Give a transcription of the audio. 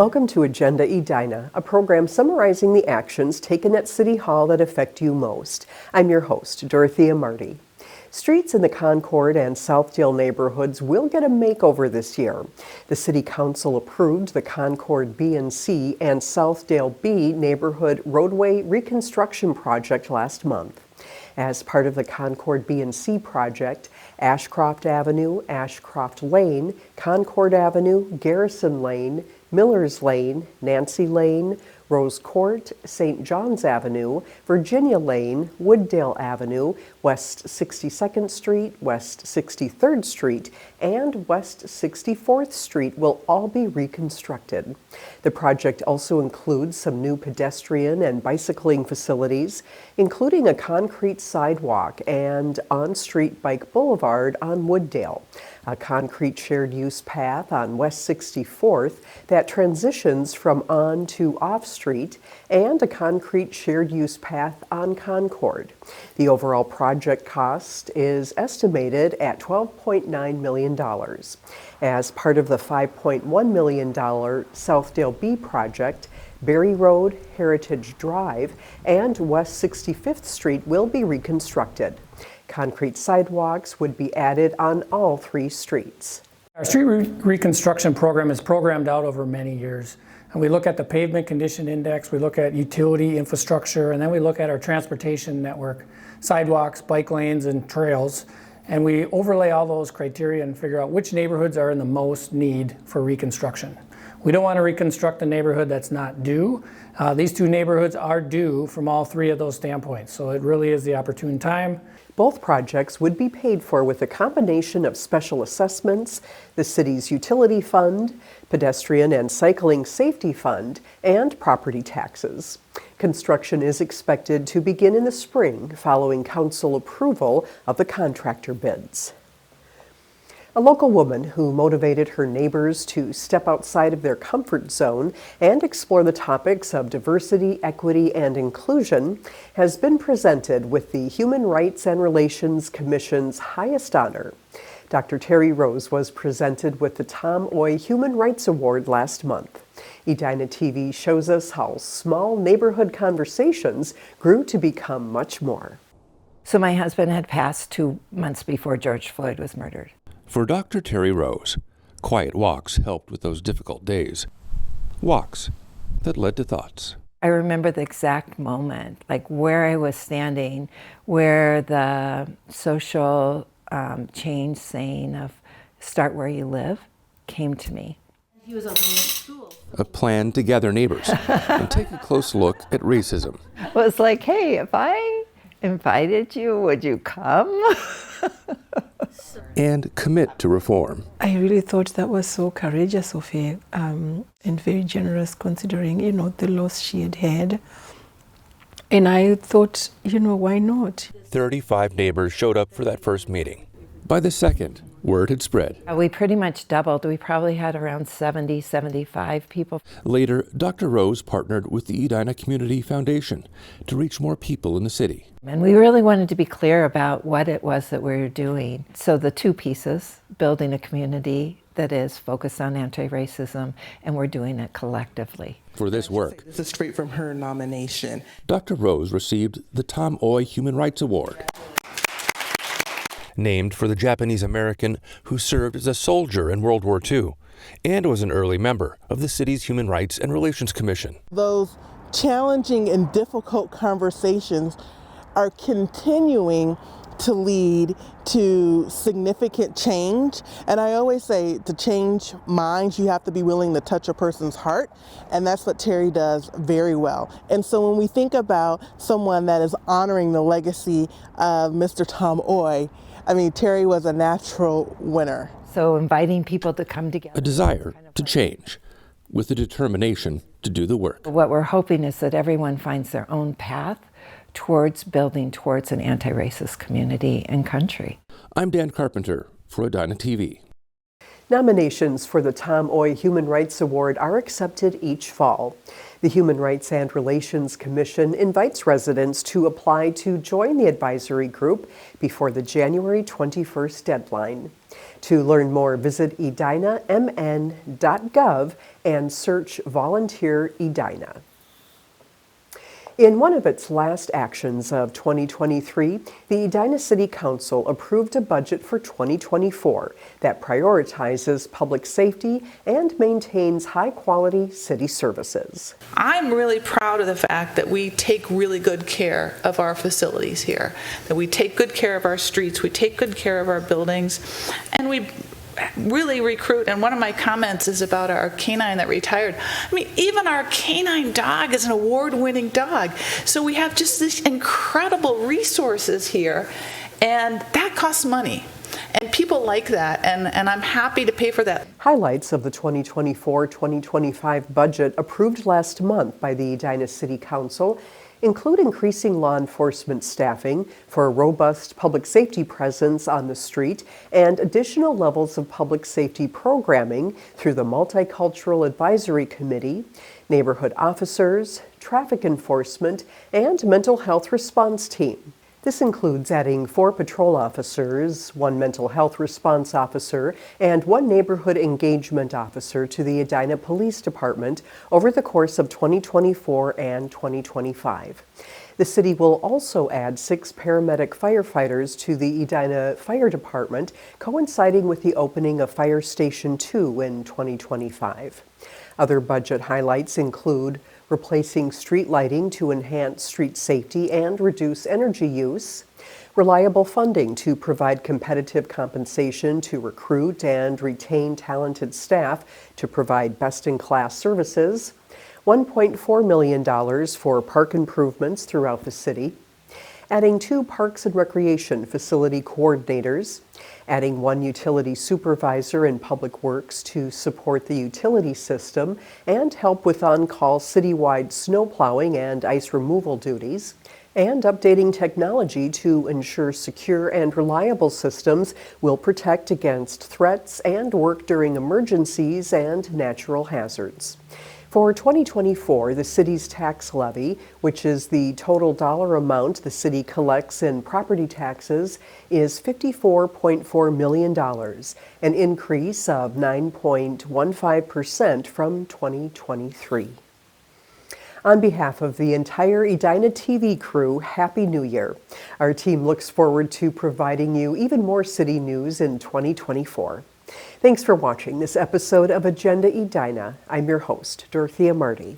Welcome to Agenda Edina, a program summarizing the actions taken at City Hall that affect you most. I'm your host, Dorothea Marty. Streets in the Concord and Southdale neighborhoods will get a makeover this year. The City Council approved the Concord B and C and Southdale B neighborhood roadway reconstruction project last month. As part of the Concord B and C project, Ashcroft Avenue, Ashcroft Lane, Concord Avenue, Garrison Lane, Millers Lane, Nancy Lane, Rose Court, St. John's Avenue, Virginia Lane, Wooddale Avenue, West 62nd Street, West 63rd Street, and West 64th Street will all be reconstructed. The project also includes some new pedestrian and bicycling facilities, including a concrete sidewalk and on-street bike boulevard on Wooddale, a concrete shared-use path on West 64th that transitions from on to off-street, and a concrete shared-use path on Concord. The overall project cost is estimated at $12.9 million. As part of the $5.1 million Southdale B project, Berry Road, Heritage Drive, and West 65th Street will be reconstructed. Concrete sidewalks would be added on all three streets. Our street reconstruction program is programmed out over many years. And we look at the pavement condition index, we look at utility infrastructure, and then we look at our transportation network, sidewalks, bike lanes, and trails. And we overlay all those criteria and figure out which neighborhoods are in the most need for reconstruction. We don't want to reconstruct a neighborhood that's not due. These two neighborhoods are due from all three of those standpoints, so it really is the opportune time. Both projects would be paid for with a combination of special assessments, the city's utility fund, pedestrian and cycling safety fund, and property taxes. Construction is expected to begin in the spring following council approval of the contractor bids. A local woman who motivated her neighbors to step outside of their comfort zone and explore the topics of diversity, equity, and inclusion has been presented with the Human Rights and Relations Commission's highest honor. Dr. Terry Rose was presented with the Tom Oye Human Rights Award last month. Edina TV shows us how small neighborhood conversations grew to become much more. So my husband had passed 2 months before George Floyd was murdered. For Dr. Terry Rose, quiet walks helped with those difficult days. Walks that led to thoughts. I remember the exact moment, like where I was standing, where the social change saying of start where you live came to me. He was opening up schools. A plan to gather neighbors and take a close look at racism. It was like, hey, if I invited you, would you come? And commit to reform. I really thought that was so courageous of her and very generous considering, the loss she had had. And I thought, why not? 35 neighbors showed up for that first meeting. By the second, word had spread. We pretty much doubled. We probably had around 70, 75 people. Later, Dr. Rose partnered with the Edina Community Foundation to reach more people in the city. And we really wanted to be clear about what it was that we were doing. So the two pieces, building a community that is focused on anti-racism, and we're doing it collectively. For this work, this is straight from her nomination. Dr. Rose received the Tom Oye Human Rights Award, named for the Japanese American who served as a soldier in World War II and was an early member of the city's Human Rights and Relations Commission. Those challenging and difficult conversations are continuing to lead to significant change. And I always say to change minds, you have to be willing to touch a person's heart. And that's what Terry does very well. And so when we think about someone that is honoring the legacy of Mr. Tom Oye, Terry was a natural winner. So inviting people to come together. A desire to change with a determination to do the work. What we're hoping is that everyone finds their own path towards building towards an anti-racist community and country. I'm Dan Carpenter for Edina TV. Nominations for the Tom Oye Human Rights Award are accepted each fall. The Human Rights and Relations Commission invites residents to apply to join the advisory group before the January 21st deadline. To learn more, visit edinamn.gov and search Volunteer Edina. In one of its last actions of 2023, the Edina City Council approved a budget for 2024 that prioritizes public safety and maintains high-quality city services. I'm really proud of the fact that we take really good care of our facilities here, that we take good care of our streets, we take good care of our buildings, and we really recruit. And one of my comments is about our canine that retired. I mean, even our canine dog is an award-winning dog. So we have just these incredible resources here, and that costs money. And people like that, and I'm happy to pay for that. Highlights of the 2024-2025 budget approved last month by the Edina City Council include increasing law enforcement staffing for a robust public safety presence on the street and additional levels of public safety programming through the Multicultural Advisory Committee, neighborhood officers, traffic enforcement, and mental health response team. This includes adding 4 patrol officers, 1 mental health response officer, and 1 neighborhood engagement officer to the Edina Police Department over the course of 2024 and 2025. The city will also add 6 paramedic firefighters to the Edina Fire Department, coinciding with the opening of Fire Station 2 in 2025. Other budget highlights include replacing street lighting to enhance street safety and reduce energy use, reliable funding to provide competitive compensation to recruit and retain talented staff to provide best-in-class services, $1.4 million for park improvements throughout the city, adding 2 Parks and Recreation facility coordinators, adding 1 utility supervisor in Public Works to support the utility system and help with on-call citywide snow plowing and ice removal duties, and updating technology to ensure secure and reliable systems will protect against threats and work during emergencies and natural hazards. For 2024, the city's tax levy, which is the total dollar amount the city collects in property taxes, is $54.4 million, an increase of 9.15% from 2023. On behalf of the entire Edina TV crew, Happy New Year. Our team looks forward to providing you even more city news in 2024. Thanks for watching this episode of Agenda Edina. I'm your host, Dorothea Marty.